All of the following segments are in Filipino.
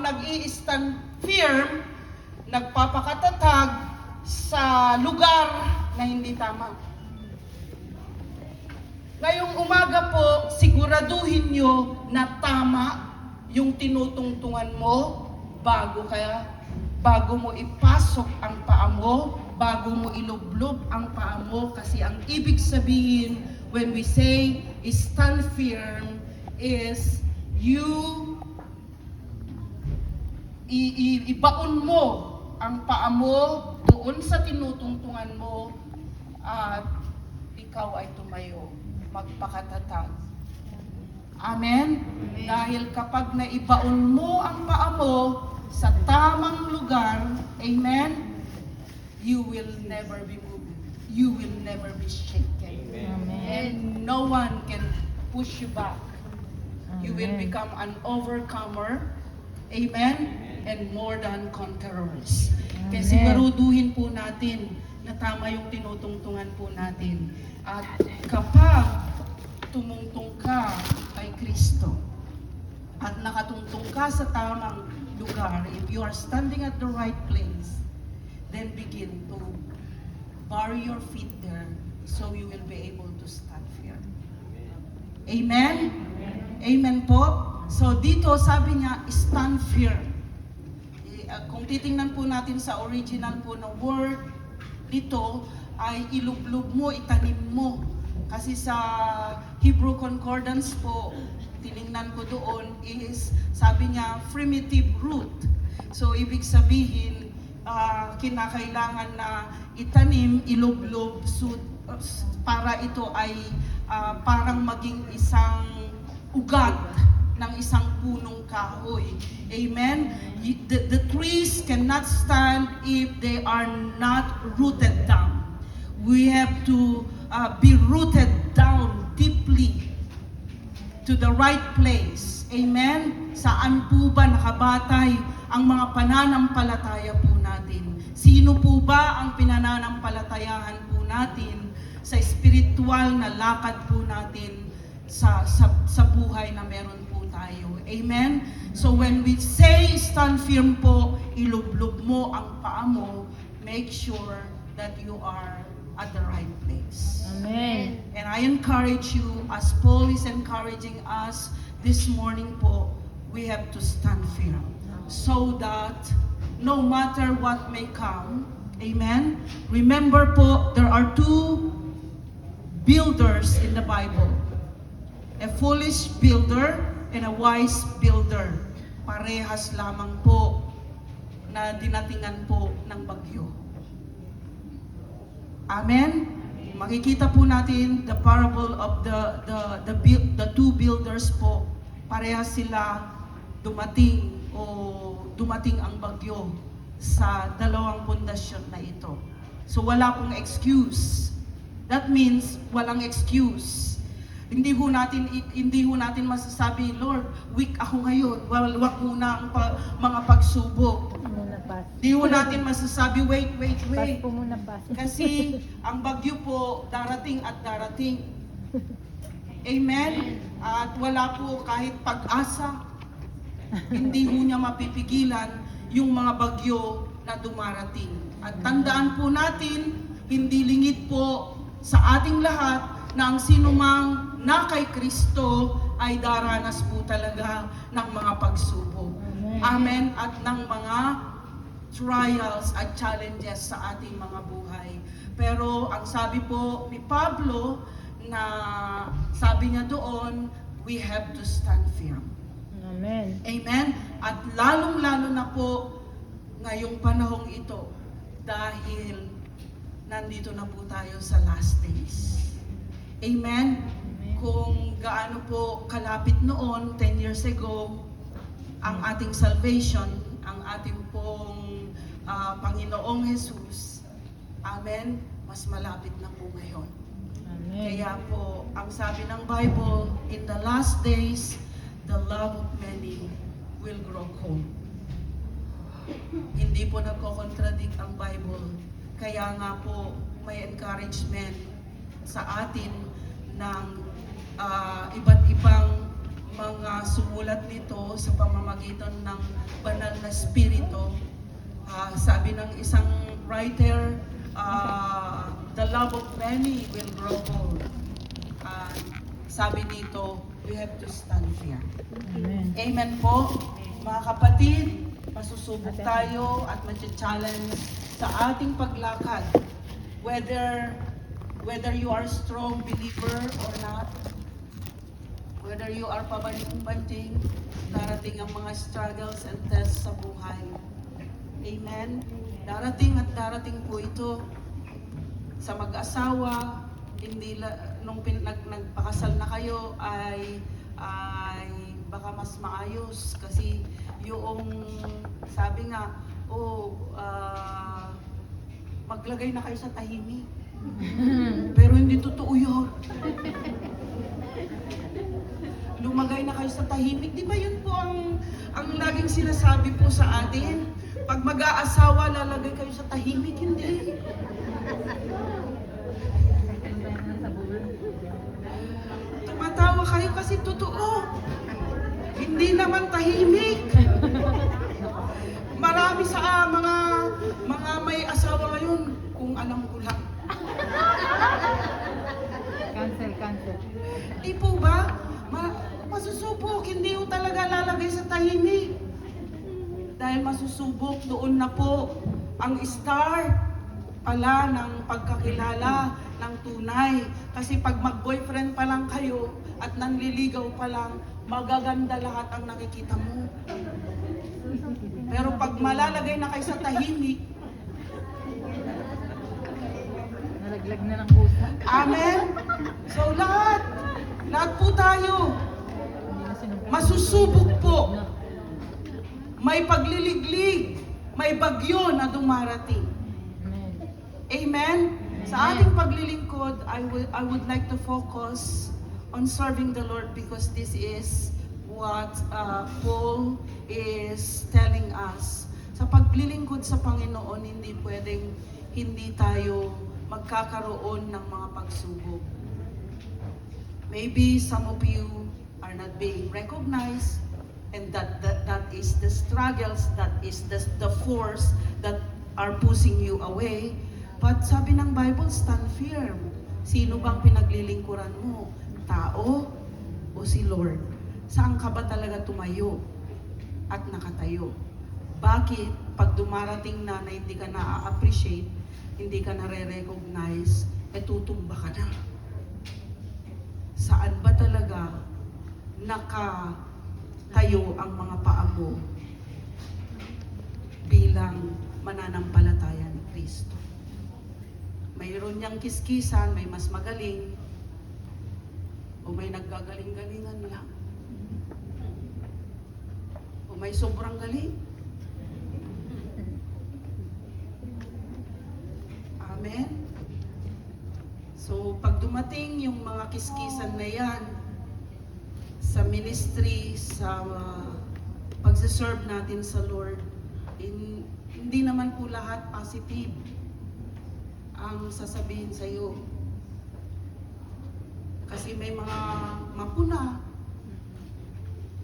ang nag-i-stand firm, nagpapakatatag sa lugar na hindi tama. Ngayong umaga po, siguraduhin nyo na tama yung tinutungtungan mo bago mo ipasok ang paa mo, bago mo ilublob ang paa mo, kasi ang ibig sabihin when we say stand firm is ibaon mo ang paa mo doon sa tinutungtungan mo at ikaw ay tumayo, magpakatatag. Amen? Amen. Dahil kapag naibaon mo ang paa mo sa tamang lugar, amen, you will never be moved. You will never be shaken. Amen. And no one can push you back. You will Amen. become an overcomer. Amen? And more than conquerors. Kaya Amen. siguraduhin po natin na tama yung tinutungtungan po natin. At kapag tumungtong ka kay Kristo at nakatungtong ka sa tamang lugar, if you are standing at the right place, then begin to bury your feet there so you will be able to stand firm. Amen? Amen po. So dito sabi niya, stand firm. Kung titingnan po natin sa original po na word nito, ay ilublob mo, itanim mo. Kasi sa Hebrew Concordance po, tiningnan ko doon is, sabi niya, primitive root. So ibig sabihin, kinakailangan na itanim, ilublob, para ito ay parang maging isang ugat ng isang punong kahoy. Amen? The trees cannot stand if they are not rooted down. We have to be rooted down deeply to the right place. Amen? Saan po ba nakabatay ang mga pananampalataya po natin? Sino po ba ang pinananampalatayahan po natin sa spiritual na lakad po natin sa buhay na meron po tayo? Amen? So when we say stand firm po, ilublob mo ang paa mo, make sure that you are at the right place. Amen. And I encourage you, as Paul is encouraging us this morning po, we have to stand firm so that no matter what may come, amen? Remember po, there are two builders in the Bible. A foolish builder and a wise builder. Parehas lamang po na dinatingan po ng bagyo. Amen? Makikita po natin the parable of the two builders po. Parehas sila dumating ang bagyo sa dalawang pundasyon na ito. So wala pong excuse. That means walang excuse. Hindi ho natin masasabi, Lord, weak ako ngayon. Wag muna ang mga pagsubok. Hindi ho natin masasabi, wait. Pas po muna, pas. Kasi ang bagyo po darating at darating. Amen? At wala po kahit pag-asa. Hindi ho niya mapipigilan yung mga bagyo na dumarating. At tandaan po natin, hindi lingid po sa ating lahat na ang sinumang na kay Kristo ay daranas po talaga ng mga pagsubok. Amen? At ng mga trials at challenges sa ating mga buhay. Pero ang sabi po ni Pablo, na sabi niya doon, we have to stand firm. Amen. Amen? At lalong-lalo na po ngayong panahong ito, dahil nandito na po tayo sa last days. Amen? Kung gaano po kalapit noon, 10 years ago, ang ating salvation, ang ating pong Panginoong Jesus, amen, mas malapit na po ngayon. Amen. Kaya po, ang sabi ng Bible, in the last days, the love of many will grow cold. Hindi po nagko-contradict ang Bible. Kaya nga po, may encouragement sa atin ng iba't ibang mga sumulat nito sa pamamagitan ng banal na spirito. Sabi ng isang writer, the love of many will grow old. Sabi dito, we have to stand firm. Amen. Amen po. Mga kapatid, masusubok tayo at challenge sa ating paglakad. Whether you are strong believer or not, whether you are pabaling-banting, darating ang mga struggles and tests sa buhay. Amen? Darating at darating po ito sa mag-asawa, nung nagpakasal na kayo ay baka mas maayos kasi yung sabi nga, maglagay na kayo sa tahimik. Pero hindi totoo yun. Lumagay na kayo sa tahimik. Di ba yun po ang laging sinasabi po sa atin? Pag mag-aasawa, lalagay kayo sa tahimik. Hindi. Tumatawa kayo kasi totoo. Hindi naman tahimik. Marami sa mga may asawa ngayon, kung alam ko lang. Cancel. Di po ba? Masusubok, hindi ko talaga lalagay sa tahimik. Dahil masusubok, doon na po ang start pala ng pagkakilala ng tunay. Kasi pag mag-boyfriend pa lang kayo at nanliligaw pa lang, magaganda lahat ang nakikita mo. Pero pag malalagay na kayo sa tahimik, Nalaglag na ng pusa. amen? So lahat po tayo, Hindi na sinugkat. masusubok po. May pagliliglig, may bagyo na dumarating. Amen. Amen? Sa ating paglilingkod, I would like to focus on serving the Lord because this is what Paul is telling us. Sa paglilingkod sa Panginoon, hindi pwedeng hindi tayo magkakaroon ng mga pagsubok. Maybe some of you are not being recognized, and that is the struggles, that is the force that are pushing you away. But sabi ng Bible, stand firm. Sino bang pinaglilingkuran mo? Tao o si Lord? Saan ka ba talaga tumayo at nakatayo? Bakit pag dumarating na hindi ka na-appreciate, hindi ka na-recognize, tutumba ka na? Saan ba talaga nakatayo ang mga paa mo bilang mananampalataya ni Kristo? Mayroon niyang kiskisan, may mas magaling, o may naggagaling-galingan lang, o may sobrang galing. Amen? So, pag dumating yung mga kiskisan na yan, sa ministry, sa pagsiserve natin sa Lord, hindi naman po lahat positive ang sasabihin sa iyo. Kasi may mga mapuna,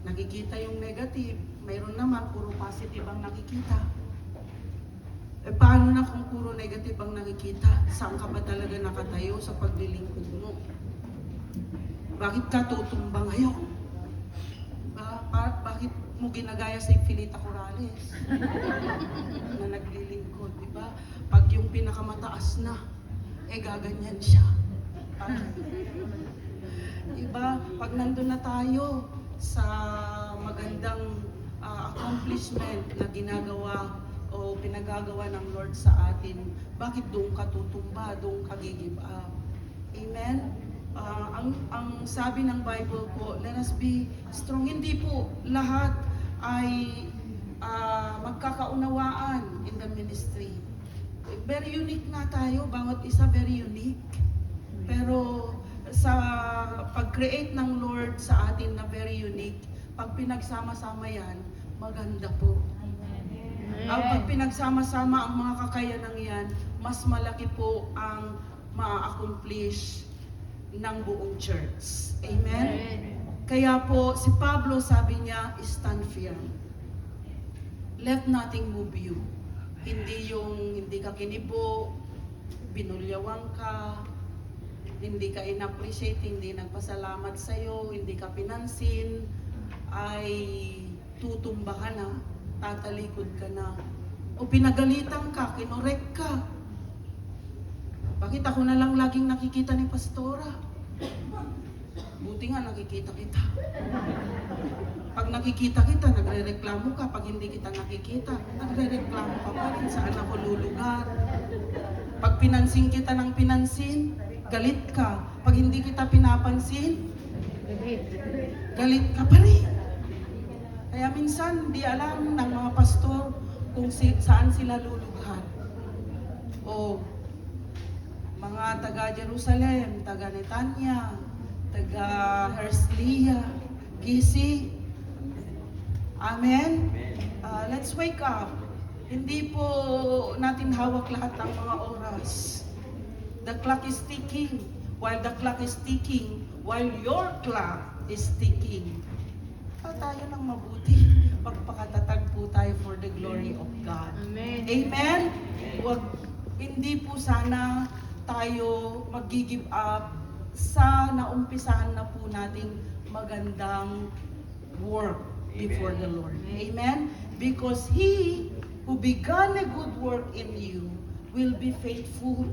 nakikita yung negative, mayroon naman puro positive ang nakikita. Paano na kung puro negative ang nakikita? Saan ka ba talaga nakatayo sa paglilingkod mo? Bakit ka tutumba ngayon? Bakit mo ginagaya sa Infinita Corrales na naglilingkod, di ba? Pag yung pinakamataas na, gaganyan siya. Di ba? Pag nandun na tayo sa magandang accomplishment na ginagawa o pinagagawa ng Lord sa atin, bakit doon ka tutumba, doon ka give up? Amen? Ang sabi ng Bible po, let us be strong. Hindi po lahat ay magkakaunawaan in the ministry. Very unique nga tayo, bawat isa very unique. Pero sa pag-create ng Lord sa atin na very unique, pag pinagsama-sama yan, maganda po. Pag pinagsama-sama ang mga kakayanang yan, mas malaki po ang ma-accomplish ng buong church. Amen? Kaya po, si Pablo sabi niya, stand firm. let nothing move you. Hindi yung hindi ka kinibo, binulyawang ka, hindi ka in-appreciate, hindi nagpasalamat sa'yo, hindi ka pinansin, ay tutumba ka na, tatalikod ka na, o pinagalitan ka, kinorek ka. Bakit ako na lang laging nakikita ni Pastora? Buti nga nakikita kita. Pag nakikita kita, nagre-reklamo ka. Pag hindi kita nakikita, nagre-reklamo ka pa rin. Saan ako lulugar? Pag pinansin kita ng pinansin, galit ka. Pag hindi kita pinapansin, galit ka pa rin. Kaya minsan, di alam ng mga pastor kung saan sila lulugar. O mga taga Jerusalem, taga Netanya, taga Hersliya, Gisi. Amen? Let's wake up. Hindi po natin hawak lahat ng mga oras. The clock is ticking. While the clock is ticking, while your clock is ticking, tayo ng mabuti. Pagpakatatag po tayo for the glory of God. Amen. Amen? Hindi po sana tayo mag-give up sa naumpisahan na po nating magandang work before the Lord. Amen? Because He who began a good work in you will be faithful.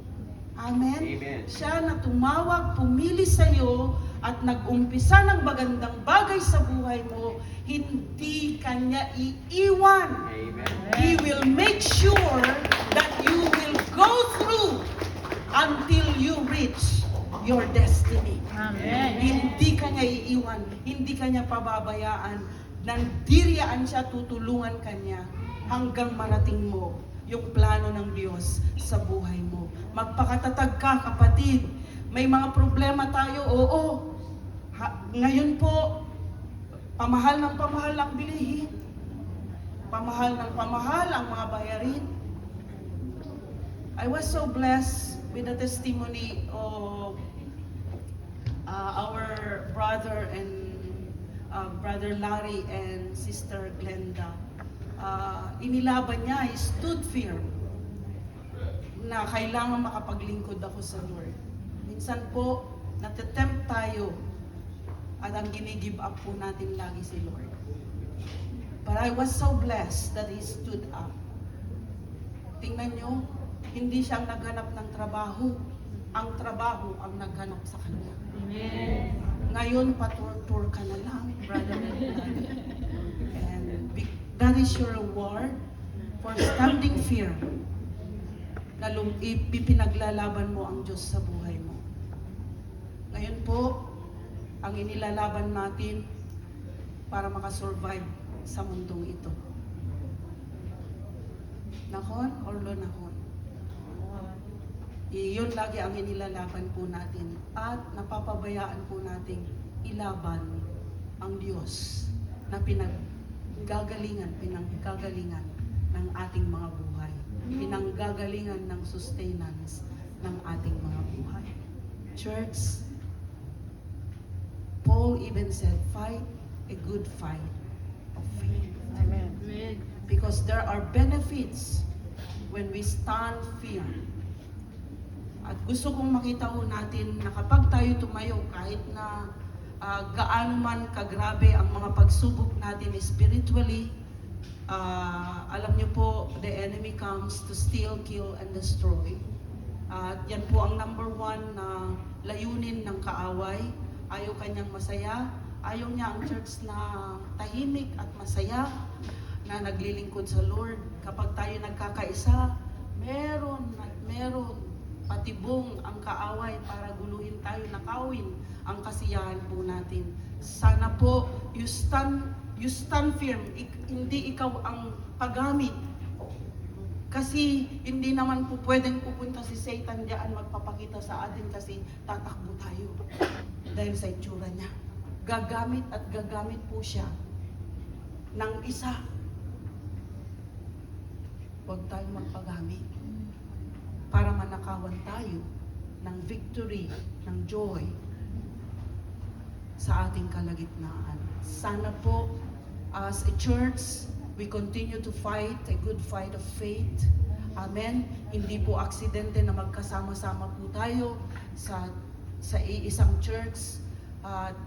Amen? Amen. Siya na tumawag, pumili sa iyo at nag-umpisa ng magandang bagay sa buhay mo, hindi kanya iiwan. Amen. He will make sure that you will go through until you reach your destiny. Amen. Hindi ka niya iiwan, hindi ka niya pababayaan. Nandiriyaan siya, tutulungan ka niya hanggang marating mo yung plano ng Diyos sa buhay mo. Magpakatatag ka, kapatid. May mga problema tayo, oo. Ngayon po, pamahal ang bilihin. Pamahal ang mga bayarin. I was so blessed with the testimony of our brother and Brother Larry and Sister Glenda. Inilaban niya, he stood firm na kailangan makapaglingkod ako sa Lord. Minsan po, natatempt tayo at ang ginigive up po natin lagi si Lord. But I was so blessed that he stood up. Tingnan nyo, hindi siya naghanap ng trabaho. Ang trabaho ang naghanap sa kanya. Amen. Ngayon, patur-tur ka na lang, brother and brother. And that is your reward for standing firm na ipinaglalaban mo ang Diyos sa buhay mo. Ngayon po, ang inilalaban natin para makasurvive sa mundong ito. Nakon or lo nakon? Iyon lagi ang inilalaban po natin at napapabayaan po nating ilaban ang Diyos na pinanggagalingan ng ating mga buhay. Pinanggagalingan ng sustenance ng ating mga buhay. Church, Paul even said, fight a good fight of faith. Amen. Amen. Because there are benefits when we stand firm. At gusto kong makita ho natin na kapag tayo tumayo, kahit na gaano man kagrabe ang mga pagsubok natin spiritually, alam niyo po, the enemy comes to steal, kill, and destroy. At yan po ang number one na layunin ng kaaway. Ayaw kanyang masaya. Ayaw niya ang church na tahimik at masaya, na naglilingkod sa Lord. Kapag tayo nagkakaisa, meron patibong ang kaaway para guluhin tayo, nakawin ang kasiyahan po natin. Sana po, you stand firm. Hindi ikaw ang paggamit. Kasi hindi naman po pwedeng pupunta si Satan diyan magpapakita sa atin kasi tatakbo tayo dahil sa itsura niya. Gagamit at gagamit po siya ng isa. Huwag tayo magpagamit para manakawan tayo ng victory, ng joy sa ating kalagitnaan. Sana po, as a church, We continue to fight a good fight of faith. Amen. Hindi po aksidente na magkasama-sama po tayo sa iisang church. At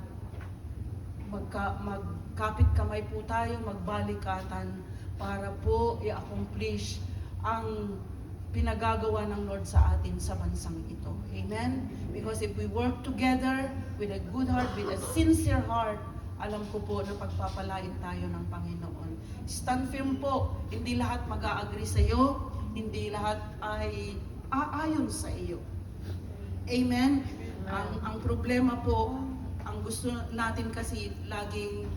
magkapit kamay po tayo, magbalikatan para po i-accomplish ang pinagagawa ng Lord sa atin sa bansang ito. Amen? Because if we work together with a good heart, with a sincere heart, alam ko po na pagpapalain tayo ng Panginoon. Stand firm po. Hindi lahat mag-a-agree sa iyo. Hindi lahat ay aayon sa iyo. Amen? Ang problema po, ang gusto natin kasi laging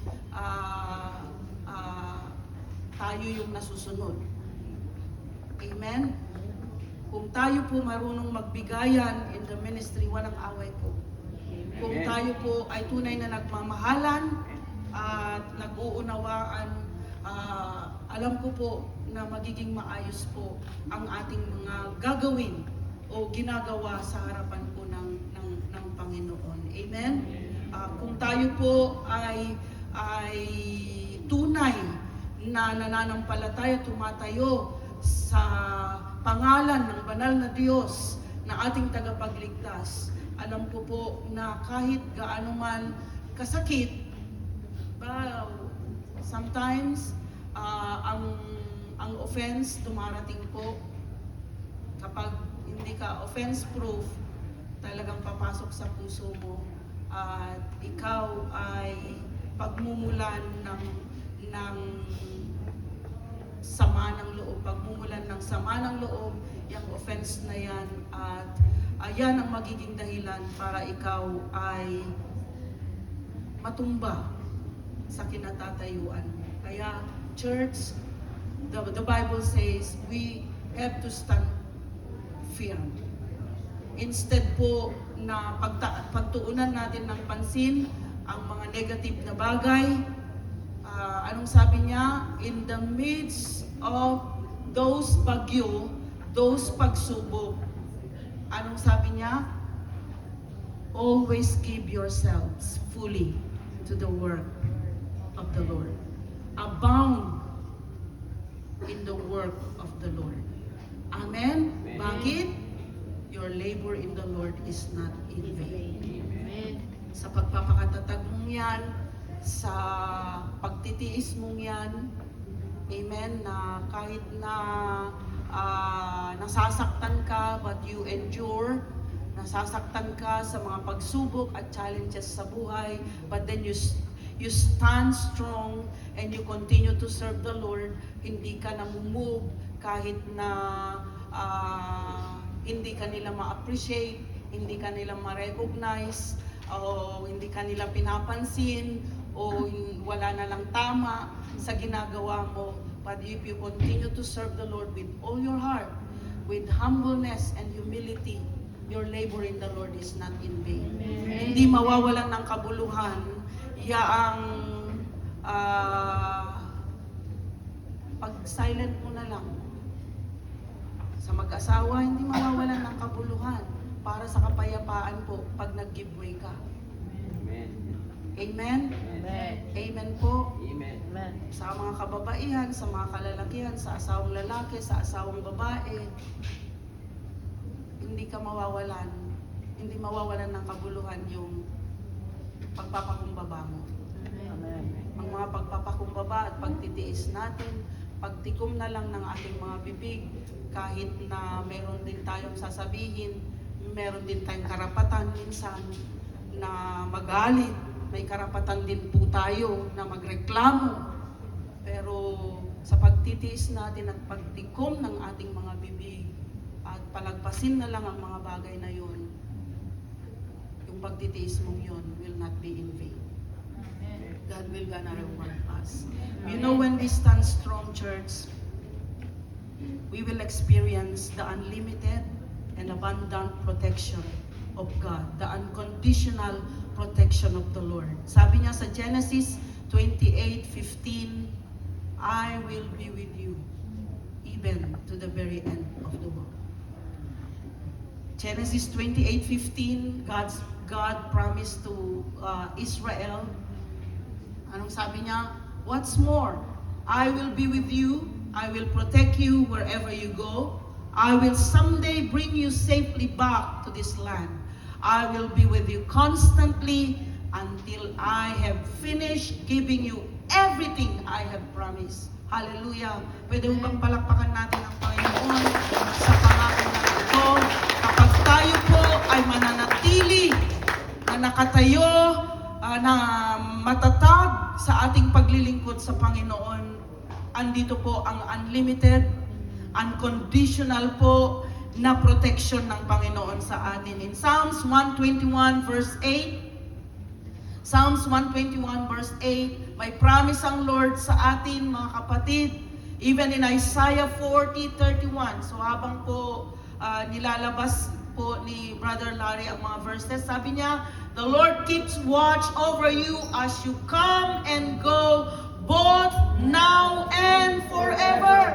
tayo yung nasusunod. Amen? Kung tayo po marunong magbigayan in the ministry, walang away po. Kung tayo po ay tunay na nagmamahalan at nag-uunawaan, alam ko po na magiging maayos po ang ating mga gagawin o ginagawa sa harapan po ng Panginoon. Amen? Kung tayo po ay tunay na nananampalataya, tumatayo sa pangalan ng banal na Diyos na ating tagapagligtas, alam ko po na kahit gaano man kasakit, sometimes ang offense dumarating po. Kapag hindi ka offense proof, talagang papasok sa puso mo at ikaw ay pagmumulan ng sama ng loob, pagmumulan ng sama ng loob, yung offense na yan, at ayan ang magiging dahilan para ikaw ay matumba sa kinatatayuan mo. Kaya, church, the Bible says, we have to stand firm. Instead po na pagtuunan natin ng pansin ang mga negative na bagay, anong sabi niya? In the midst of those bagyo, those pagsubok, anong sabi niya? Always give yourselves fully to the work of the Lord. Abound in the work of the Lord. Amen? Bakit? Your labor in the Lord is not in vain. Amen. Sa pagpapakatatag mong yan, sa pagtitiis mong yan, amen, na kahit na nasasaktan ka, but you endure, nasasaktan ka sa mga pagsubok at challenges sa buhay, but then you stand strong and you continue to serve the Lord. Hindi ka namumove kahit na hindi ka nila ma-appreciate, hindi ka nila ma-recognize, o hindi ka nila pinapansin, o wala na lang tama sa ginagawa mo. But if you continue to serve the Lord with all your heart, with humbleness and humility, your labor in the Lord is not in vain. Amen. Hindi mawawalan ng kabuluhan yaang pag-silent mo na lang. Sa mag-asawa, hindi mawawalan ng kabuluhan para sa kapayapaan po pag nag-giveaway ka. Amen. Amen? Amen. Amen po. Amen. Amen. Sa mga kababaihan, sa mga kalalakihan, sa asawang lalaki, sa asawang babae, hindi ka mawawalan, hindi mawawalan ng kabuluhan yung pagpapakumbaba mo. Amen. Ang mga pagpapakumbaba at pagtitiis natin, pagtikom na lang ng ating mga bibig, kahit na meron din tayong sasabihin, meron din tayong karapatan minsan na magalit, may karapatan din po tayo na magreklamo. Pero sa pagtitiis natin at pagtikom ng ating mga bibig at palagpasin na lang ang mga bagay na yun, yung pagtitiis mong yun will not be in vain. God will gonna reward us. You know, when we stand strong, church, we will experience the unlimited and abundant protection of God, the unconditional protection of the Lord. Sabi niya sa Genesis 28:15, I will be with you even to the very end of the world. Genesis 28:15, God promised to Israel. Anong sabi niya? What's more, I will be with you. I will protect you wherever you go. I will someday bring you safely back to this land. I will be with you constantly until I have finished giving you everything I have promised. Hallelujah. Pwede mo bang palakpakan natin ang Panginoon sa pangako na ito? Kapag tayo po ay mananatili na nakatayo, na matatag sa ating paglilingkod sa Panginoon, andito po ang unlimited, unconditional po na protection ng Panginoon sa atin. In Psalms 121 verse 8, Psalms 121 verse 8, may promise ang Lord sa atin mga kapatid, even in Isaiah 40:31. So habang po nilalabas po ni Brother Larry ang mga verses, sabi niya, the Lord keeps watch over you as you come and go, both now and forever.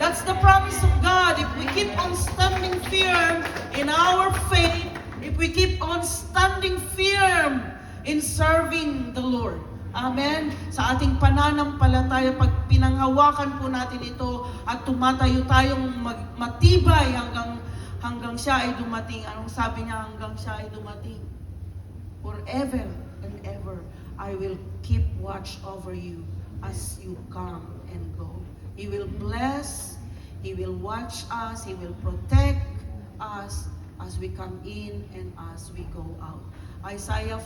That's the promise of God. If we keep on standing firm in our faith, if we keep on standing firm in serving the Lord. Amen. Sa ating pananampalataya, pag pinanghawakan po natin ito at tumatayo tayong matibay hanggang siya ay dumating. Anong sabi niya? Hanggang siya ay dumating. Forever and ever, I will keep watch over you as you come and go. He will bless, He will watch us, He will protect us as we come in and as we go out. Isaiah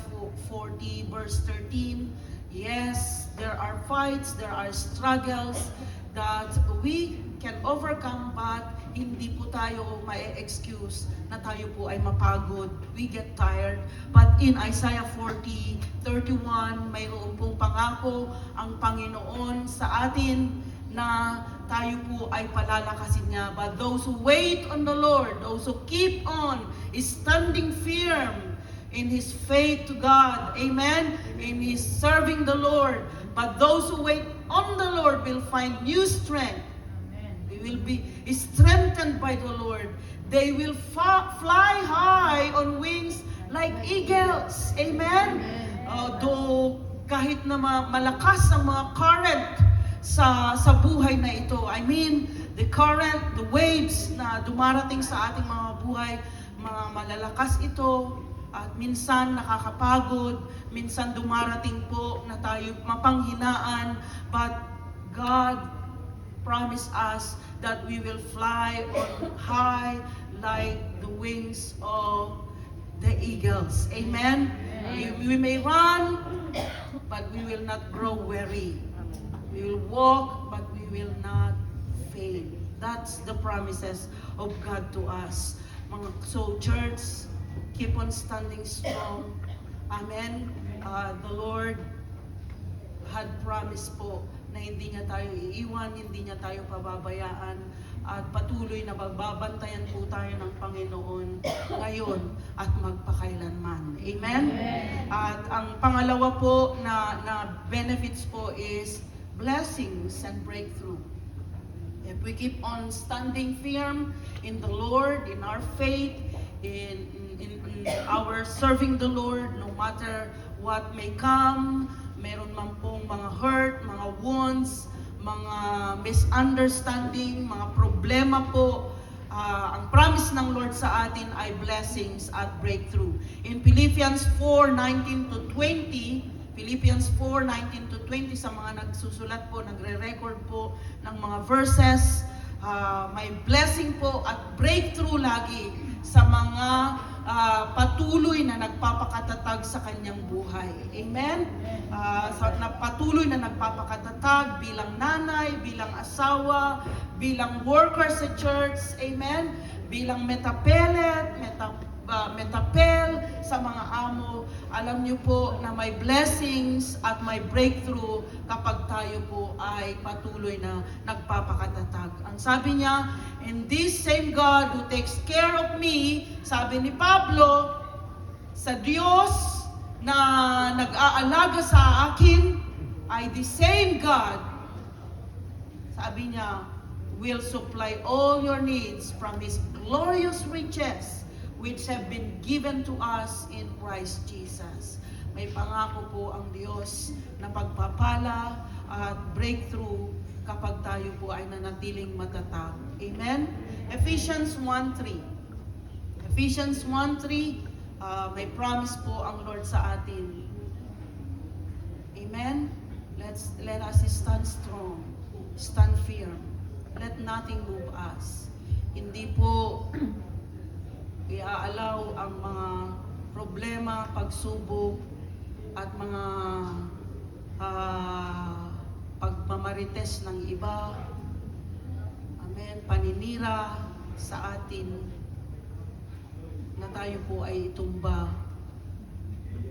40 verse 13, yes, there are fights, there are struggles that we can overcome, but hindi po tayo ma-excuse na tayo po ay mapagod. We get tired. But in Isaiah 40:31, mayroon pong pangako ang Panginoon sa atin na tayo po ay palalakasin niya. But those who wait on the Lord, those who keep on standing firm in His faith to God, amen, in His serving the Lord. But those who wait on the Lord will find new strength. They will be strengthened by the Lord. They will fly high on wings like eagles. Amen? Though kahit na malakas ang mga current sa buhay na ito, I mean, the current, the waves na dumarating sa ating mga buhay, mga malalakas ito, at minsan nakakapagod, minsan dumarating po na tayo mapanghinaan, but God promised us that we will fly on high like the wings of the eagles. Amen? We may run, but we will not grow weary. We will walk, but we will not fail. That's the promises of God to us. So church, keep on standing strong. Amen. The Lord had promised po na hindi niya tayo iiwan, hindi niya tayo pababayaan, at patuloy na magbabantayan po tayo ng Panginoon ngayon at magpakailanman. Amen? At ang pangalawa po na benefits po is blessings and breakthrough. If we keep on standing firm in the Lord, in our faith, in our serving the Lord, no matter what may come, meron man pong mga hurt, mga wounds, mga misunderstanding, mga problema po, ang promise ng Lord sa atin ay blessings at breakthrough. In Philippians 4:19-20, Philippians 4:19-20, sa mga nagsusulat po, nagre-record po ng mga verses, may blessing po at breakthrough lagi sa mga patuloy na nagpapakatatag sa kanyang buhay. Amen? Patuloy na nagpapakatatag bilang nanay, bilang asawa, bilang worker sa church, amen? Bilang metapel sa mga amo. Alam niyo po na may blessings at may breakthrough kapag tayo po ay patuloy na nagpapakatatag. Ang sabi niya, and this same God who takes care of me, sabi ni Pablo, sa Diyos na nag-aalaga sa akin, ay the same God, sabi niya, will supply all your needs from His glorious riches, which have been given to us in Christ Jesus. May pangako po ang Diyos na pagpapala at breakthrough kapag tayo po ay nanatiling matatag. Amen? Ephesians 1:3. Ephesians 1:3, may promise po ang Lord sa atin. Amen? Let us stand strong, stand firm. Let nothing move us. Hindi po iaalaw ang mga problema, pagsubok, at mga pagmamarites ng iba. Amen. Paninira sa atin na tayo po ay itumba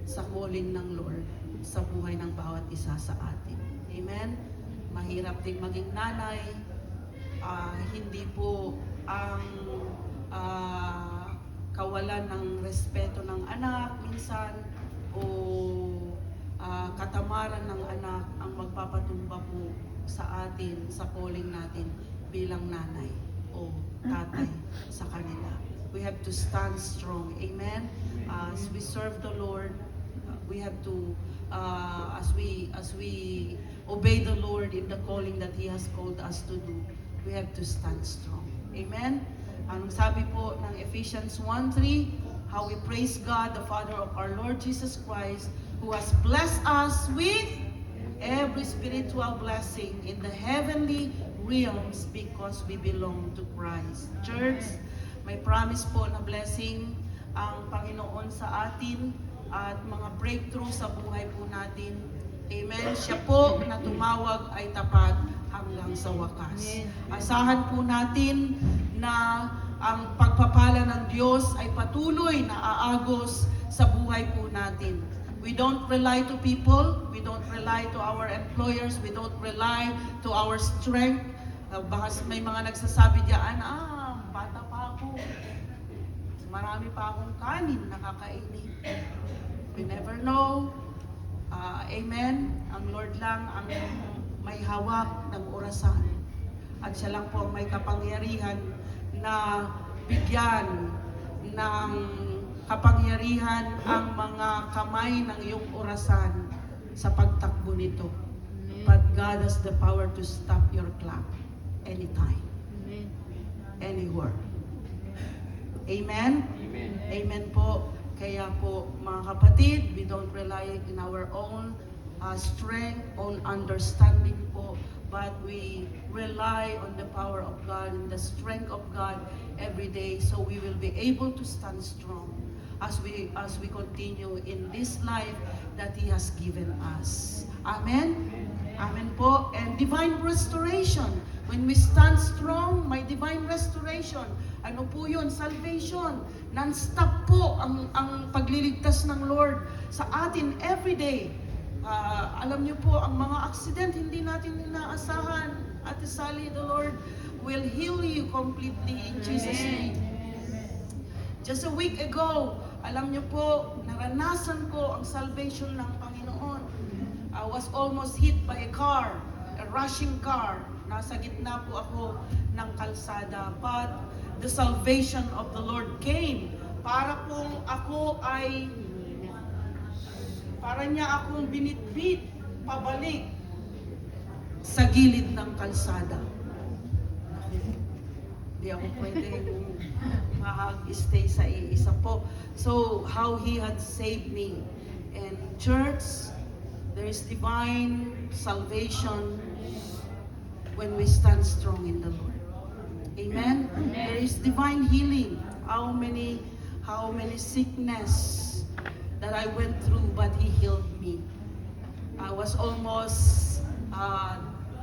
sa calling ng Lord sa buhay ng bawat isa sa atin. Amen. Mahirap ding maging nanay. Hindi po ang kawalan ng respeto ng anak minsan o katamaran ng anak ang magpapatumba po sa atin, sa calling natin bilang nanay o tatay sa kanila. We have to stand strong. Amen? As we serve the Lord, we have to, as we obey the Lord in the calling that He has called us to do, we have to stand strong. Amen? Anong sabi po ng Ephesians 1:3, how we praise God, the Father of our Lord Jesus Christ, who has blessed us with every spiritual blessing in the heavenly realms because we belong to Christ. Church, may promise po na blessing ang Panginoon sa atin at mga breakthrough sa buhay po natin. Amen. Siya po na tumawag ay tapat hanggang sa wakas. Asahan po natin na ang pagpapala ng Diyos ay patuloy na aagos sa buhay po natin. We don't rely to people, we don't rely to our employers, we don't rely to our strength. Baka may mga nagsasabi diyan, bata pa ako. Marami pa akong kanin na kakainin. We never know. Amen. Ang Lord lang ang may hawak ng orasan. At siya lang po ang may kapangyarihan na bigyan ng kapangyarihan ang mga kamay ng iyong orasan sa pagtakbo nito. But God has the power to stop your clock anytime, anywhere. Amen? Amen. Amen po. Kaya po mga kapatid, we don't rely in our own strength, own understanding po, but we rely on the power of God and the strength of God every day, so we will be able to stand strong as we continue in this life that He has given us. Amen? Amen po. And divine restoration. When we stand strong, may divine restoration. Ano po yun? Salvation. Non-stop po ang pagliligtas ng Lord sa atin every day. Alam niyo po, ang mga accident hindi natin inaasahan. Ate Sally, the Lord will heal you completely in Jesus' name. Just a week ago, alam niyo po, naranasan ko ang salvation ng Panginoon. I was almost hit by a car, a rushing car. Nasa gitna po ako ng kalsada. But the salvation of the Lord came. Para niya akong binitbit pabalik sa gilid ng kalsada. Hindi ako pwede mag-stay sa isa po. So, how He had saved me. And church, there is divine salvation when we stand strong in the Lord. Amen? There is divine healing. How many sickness that I went through, but He healed me. I was almost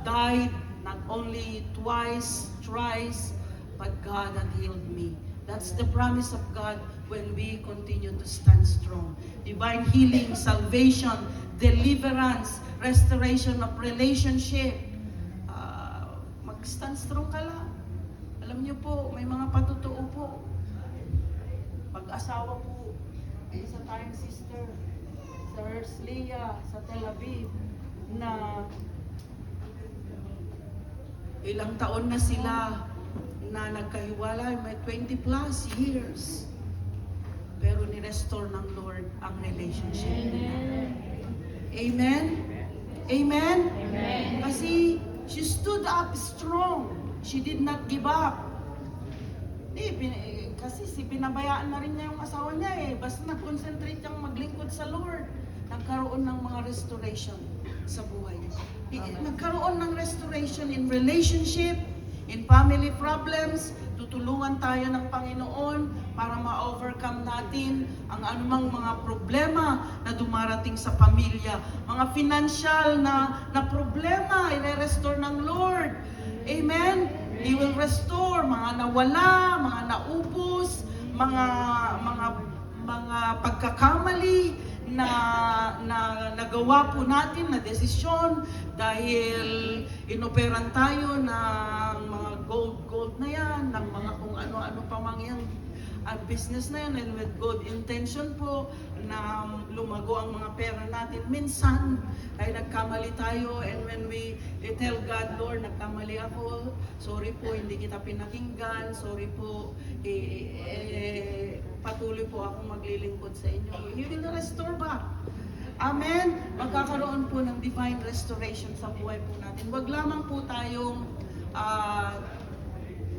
died, not only twice, thrice, but God had healed me. That's the promise of God when we continue to stand strong. Divine healing, salvation, deliverance, restoration of relationship. Mag-stand strong ka lang. Alam niyo po, may mga patutuo po. Pag-asawa po, isa tayong sister sa Herzliya, sa Tel Aviv, na ilang taon na sila na nagkahiwalay, may 20 plus years. Pero ni-restore ng Lord ang relationship nila. Amen? Amen? Amen. Kasi she stood up strong. She did not give up. Kasi pinabayaan na rin niya yung asawa niya eh. Basta nag-concentrate siyang maglingkod sa Lord. Nagkaroon ng mga restoration sa buhay niya. Nagkaroon ng restoration in relationship, in family problems. Tutulungan tayo ng Panginoon para ma-overcome natin ang anumang mga problema na dumarating sa pamilya. Mga financial na problema, i-restore ng Lord. Amen? He will restore mga nawala, mga naubos, mga pagkakamali na nagawa po natin na desisyon dahil inoperan tayo ng mga gold na yan, ng mga kung ano-ano pa mang yan, business na yan, and with good intention po na lumago ang mga pera natin. Minsan ay nagkamali tayo, and when we tell God, Lord, nagkamali ako, sorry po, hindi kita pinakinggan, sorry po, patuloy po akong maglilingkod sa inyo. He will restore back. Amen? Magkakaroon po ng divine restoration sa buhay po natin. Huwag lamang po tayong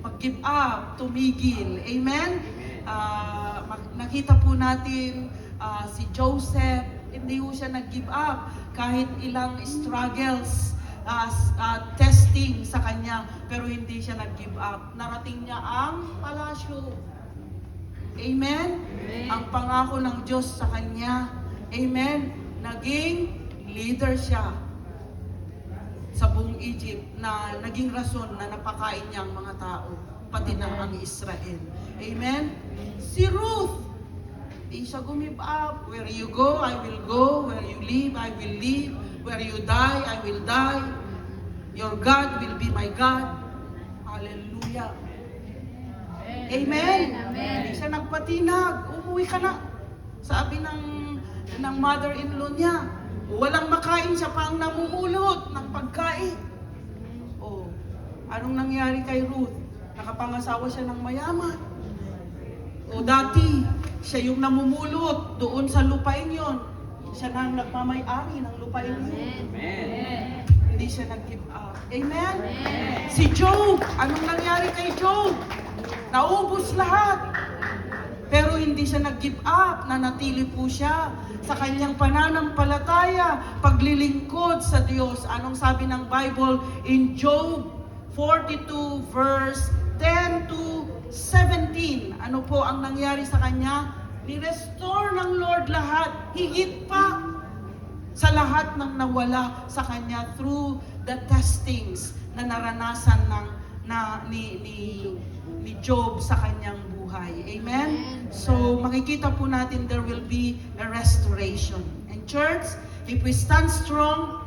mag-give up, tumigil. Amen? Nakita po natin si Joseph, hindi po siya nag-give up kahit ilang struggles, testing sa kanya, pero hindi siya nag-give up. Narating niya ang palasyo. Amen? Ang pangako ng Diyos sa kanya. Amen? Naging leader siya sa buong Egypt na naging rason na napakain niya ang mga tao, pati na ang Israel. Amen? Si Ruth, di siya give up. Where you go, I will go. Where you live, I will live. Where you die, I will die. Your God will be my God. Hallelujah. Amen? Hindi siya nagpatinag. Umuwi ka na. Sabi ng mother-in-law niya. Walang makain, siya pa ang namumulot ng pagkain. Oh, anong nangyari kay Ruth? Nakapangasawa siya ng mayaman. O dati, siya yung namumulot doon sa lupain yon. Siya na ang nagmamay-ari ng lupain yon. Amen. Hindi siya nag-give up. Amen? Si Job, anong nangyari kay Job? Naubos lahat. Pero hindi siya nag-give up, nanatili po siya sa kanyang pananampalataya, paglilingkod sa Diyos. Anong sabi ng Bible in Job 42 verse 10 to 17? Ano po ang nangyari sa kanya? Ni-restore ng Lord lahat, higit pa sa lahat ng nawala sa kanya through the testings na naranasan ni Job sa kanyang buhay. Amen? So, makikita po natin there will be a restoration. And church, if we stand strong,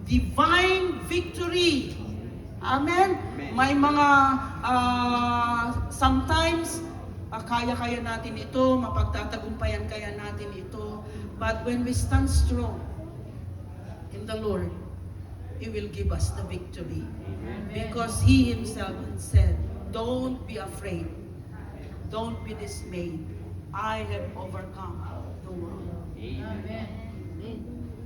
divine victory. Amen? May mga sometimes kaya-kaya natin ito, mapagtatagumpayan kaya natin ito. But when we stand strong in the Lord, He will give us the victory. Because He Himself said, don't be afraid. Don't be dismayed. I have overcome the world. Amen.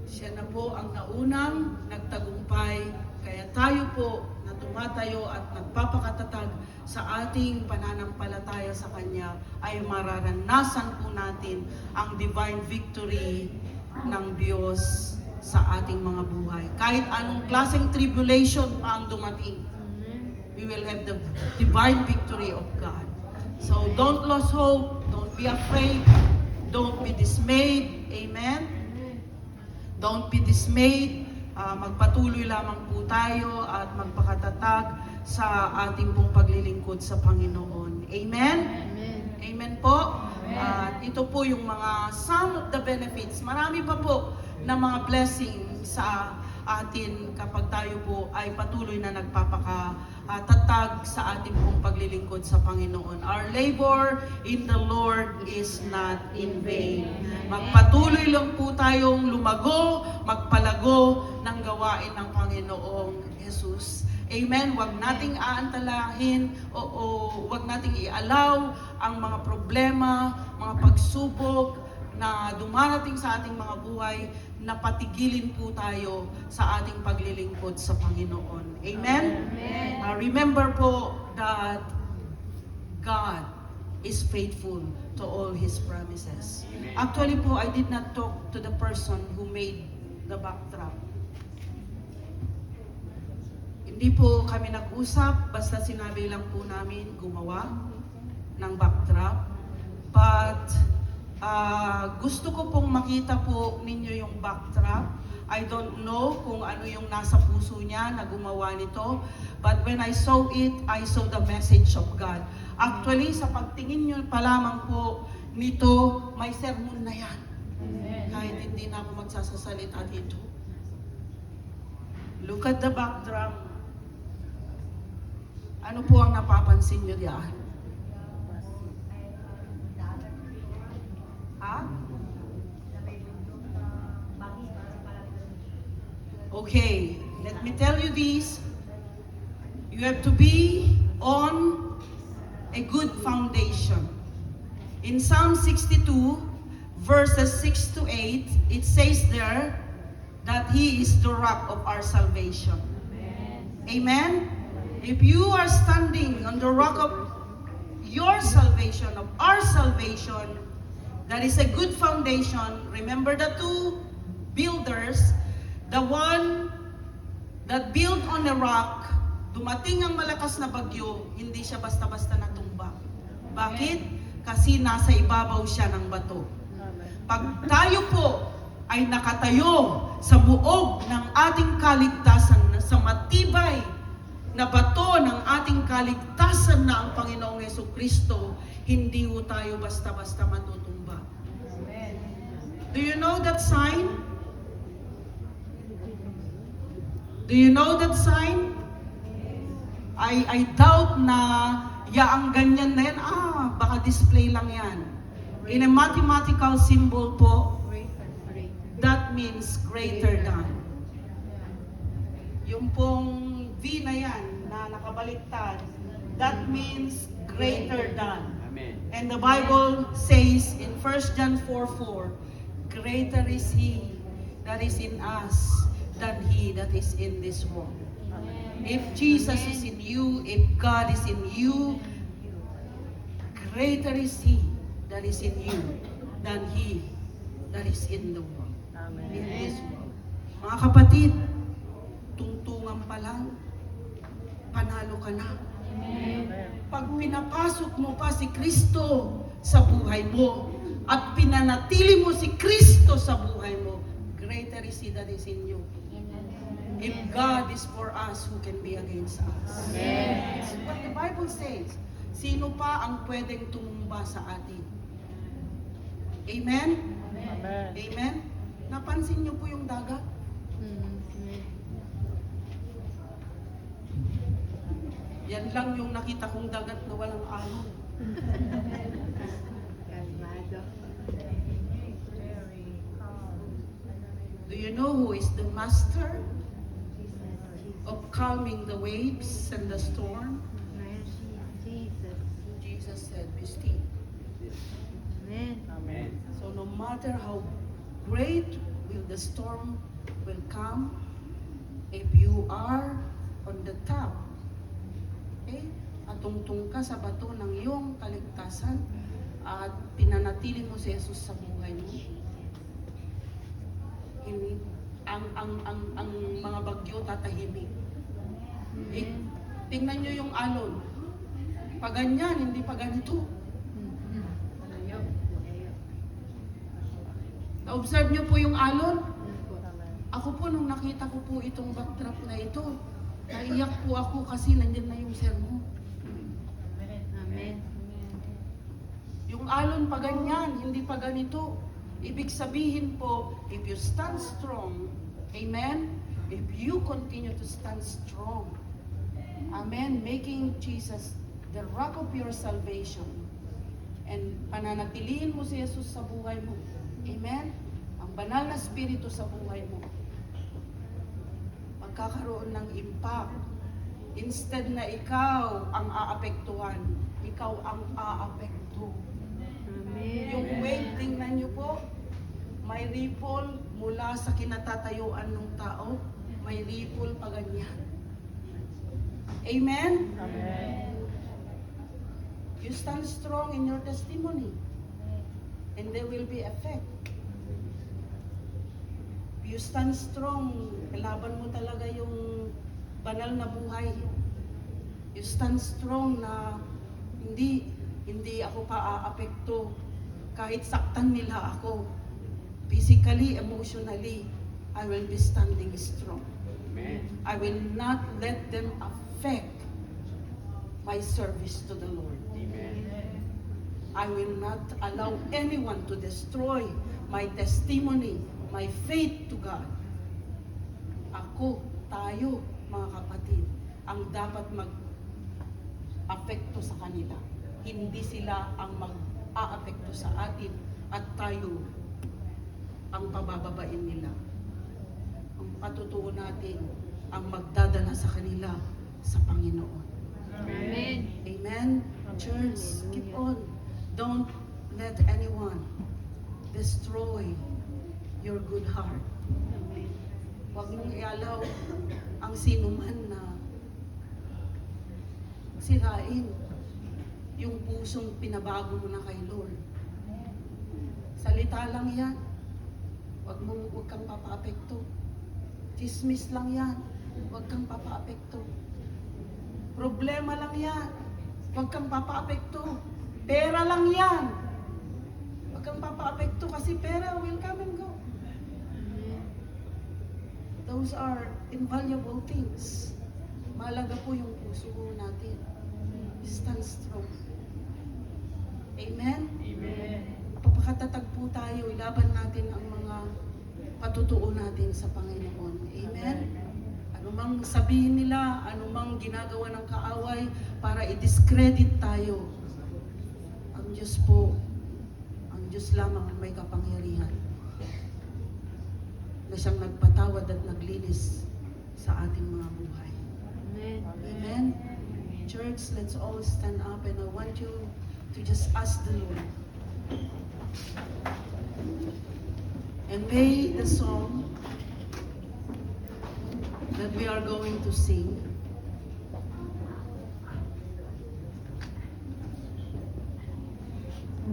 Siya na po ang naunang nagtagumpay. Kaya tayo po na tumatayo at nagpapakatatag sa ating pananampalataya sa Kanya ay mararanasan po natin ang divine victory ng Diyos sa ating mga buhay. Kahit anong klaseng tribulation pa ang dumating, we will have the divine victory of God. So don't lose hope, don't be afraid, don't be dismayed. Amen? Don't be dismayed. Magpatuloy lamang po tayo at magpakatatag sa ating pong paglilingkod sa Panginoon. Amen? Amen. Amen po. At ito po yung mga some of the benefits. Marami pa po na mga blessings sa atin kapag tayo po ay patuloy na nagpapakatatag sa ating pong paglilingkod sa Panginoon. Our labor in the Lord is not in vain. Magpatuloy lang po tayong lumago, magpalago ng gawain ng Panginoong Jesus. Amen. Huwag nating aantalahin o huwag nating i-allow ang mga problema, mga pagsubok na dumarating sa ating mga buhay, na patigilin po tayo sa ating paglilingkod sa Panginoon. Amen? Amen. Remember po that God is faithful to all His promises. Actually po, I did not talk to the person who made the backdrop. Hindi po kami nag-usap, basta sinabi lang po namin gumawa ng backdrop. But gusto ko pong makita po ninyo yung backdrop. I don't know kung ano yung nasa puso niya na gumawa nito. But when I saw it, I saw the message of God. Actually, sa pagtingin nyo pa lamang po nito, may sermon na yan. Kahit hindi na ako magsasasalita dito. Look at the backdrop. Ano po ang napapansin nyo diyan? Ha? Okay, let me tell you this. You have to be on a good foundation. In Psalm 62, verses 6 to 8, it says there that He is the rock of our salvation. Amen? If you are standing on the rock of your salvation, of our salvation, that is a good foundation. Remember the two builders, the one that built on a rock, dumating ang malakas na bagyo, hindi siya basta-basta natumba. Bakit? Kasi nasa ibabaw siya ng bato. Pag tayo po ay nakatayo sa buog ng ating kaligtasan, sa matibay na bato ng ating kaligtasan na ang Panginoong Jesucristo, hindi po tayo basta-basta matutumba. Do you know that sign? Do you know that sign? I doubt na yaang ganyan na yan, baka display lang yan. In a mathematical symbol po, that means greater than. Yung pong V na yan, na nakabaliktad, that means greater than. Amen. And the Bible says in 1 John 4:4, greater is He that is in us than he that is in this world. If Jesus is in you, if God is in you, greater is He that is in you than he that is in the world. In this world. Mga kapatid, tungtungan pa lang, panalo ka na. Pag pinapasok mo pa si Kristo sa buhay mo at pinanatili mo si Kristo sa buhay mo, greater is He that is in you. If God is for us, who can be against us? That's what the Bible says. Sino pa ang pwedeng tumumba sa atin? Amen? Amen? Napansin niyo po yung dagat? Yan lang yung nakita kong dagat na walang alon. Do you know who is the master of calming the waves and the storm? Jesus said, "Be still." Amen. So no matter how great will the storm will come, if you are on the top, at tungtong ka sa bato ng iyong kaligtasan at pinanatili mo si Jesus sa buhay mo, ang mga bagyo tatahimik. Tingnan nyo yung alon. Pag ganyan, hindi pa ganito. Na-observe nyo po yung alon? Ako po, nung nakita ko po itong backdrop na ito, naiyak po ako kasi nandyan na yung sermon. Yung alon pa ganyan, hindi pa ganito. Ibig sabihin po, if you stand strong, amen? If you continue to stand strong, amen? Making Jesus the rock of your salvation, and pananatilihin mo si Jesus sa buhay mo, amen? Ang banal na spirito sa buhay mo, magkakaroon ng impact. Instead na ikaw ang aapektuhan, ikaw ang aapekto. Yung wave, tingnan niyo po, may ripple mula sa kinatatayuan ng tao, may ripple pa ganyan. Amen? You stand strong in your testimony, and there will be effect. You stand strong, kalaban mo talaga yung banal na buhay. You stand strong na hindi ako pa-aapekto kahit saktan nila ako. Physically, emotionally, I will be standing strong. I will not let them affect my service to the Lord. I will not allow anyone to destroy my testimony, my faith to God. Ako, tayo, mga kapatid, ang dapat mag-apekto sa kanila. Hindi sila ang mag-aapekto sa atin at tayo ang pabababain nila. Ang patutuo natin ang magdadala sa kanila sa Panginoon. Amen. Amen? Church, keep on. Don't let anyone destroy your good heart. Huwag mong ialaw ang sinuman na sirain yung pusong pinabago mo na kay Lord. Salita lang yan. Huwag kang papaapekto. Chismis lang yan. Huwag kang papaapekto. Problema lang yan. Huwag kang papaapekto. Pera lang yan. Huwag kang papaapekto kasi pera will come and go. Those are invaluable things. Mahalaga po yung puso natin. Stand strong. Amen? Papakatatag po tayo. Ilaban natin ang mga patutuo natin sa Panginoon. Amen? Anumang sabihin nila, anumang ginagawa ng kaaway para i-discredit tayo. Ang Diyos po, ang Diyos lamang ang may kapangyarihan na siyang nagpatawad at naglinis sa ating mga buhay. Amen? Church, let's all stand up and I want you to just ask the Lord. And may the song that we are going to sing